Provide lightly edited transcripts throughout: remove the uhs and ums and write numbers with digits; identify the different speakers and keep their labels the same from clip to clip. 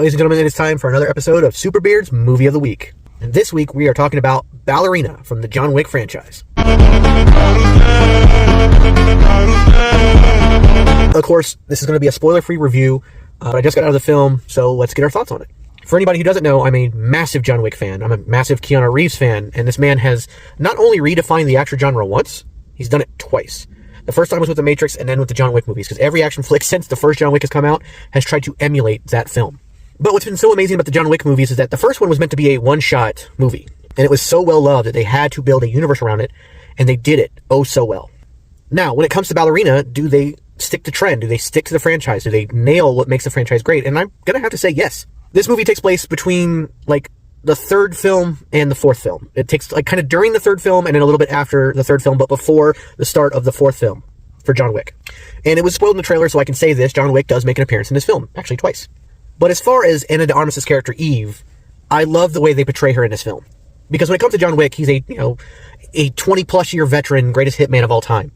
Speaker 1: ladies and gentlemen, it is time for another episode of Superbeard's Movie of the Week. And this week we are talking about Ballerina from the John Wick franchise. Of course, this is going to be a spoiler-free review, but I just got out of the film, so let's get our thoughts on it. For anybody who doesn't know, I'm a massive John Wick fan. I'm a massive Keanu Reeves fan, and this man has not only redefined the action genre once, he's done it twice. The first time was with The Matrix and then with the John Wick movies, because every action flick since the first John Wick has come out has tried to emulate that film. But what's been so amazing about the John Wick movies is that the first one was meant to be a one-shot movie, and it was so well loved that they had to build a universe around it, and they did it oh so well. Now, when it comes to Ballerina, do they stick to trend? Do they stick to the franchise? Do they nail what makes the franchise great? And I'm gonna have to say yes. This movie takes place between, the third film and the fourth film. It takes, kind of during the third film and then a little bit after the third film, but before the start of the fourth film for John Wick. And it was spoiled in the trailer, so I can say this: John Wick does make an appearance in this film, actually twice. But as far as Ana de Armas' character Eve, I love the way they portray her in this film. Because when it comes to John Wick, he's a 20-plus year veteran, greatest hitman of all time.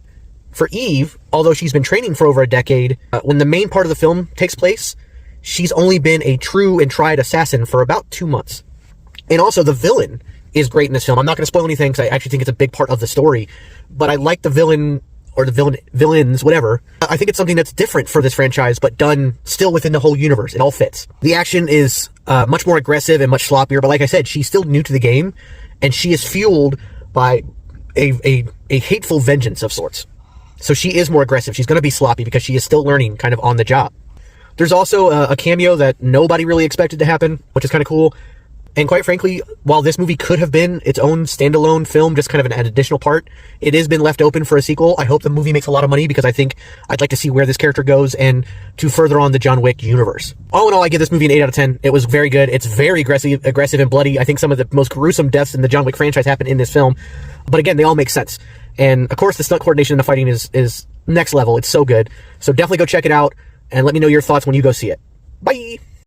Speaker 1: For Eve, although she's been training for over a decade, when the main part of the film takes place, she's only been a true and tried assassin for about 2 months. And also, the villain is great in this film. I'm not going to spoil anything because I actually think it's a big part of the story. But I like the villain, or the villains, whatever. I think it's something that's different for this franchise, but done still within the whole universe. It all fits. The action is much more aggressive and much sloppier. But like I said, she's still new to the game. And she is fueled by a hateful vengeance of sorts. So she is more aggressive. She's going to be sloppy because she is still learning kind of on the job. There's also a cameo that nobody really expected to happen, which is kind of cool. And quite frankly, while this movie could have been its own standalone film, just kind of an additional part, it has been left open for a sequel. I hope the movie makes a lot of money because I think I'd like to see where this character goes and to further on the John Wick universe. All in all, I give this movie an 8 out of 10. It was very good. It's very aggressive and bloody. I think some of the most gruesome deaths in the John Wick franchise happen in this film. But again, they all make sense. And of course, the stunt coordination and the fighting is next level. It's so good. So definitely go check it out and let me know your thoughts when you go see it. Bye!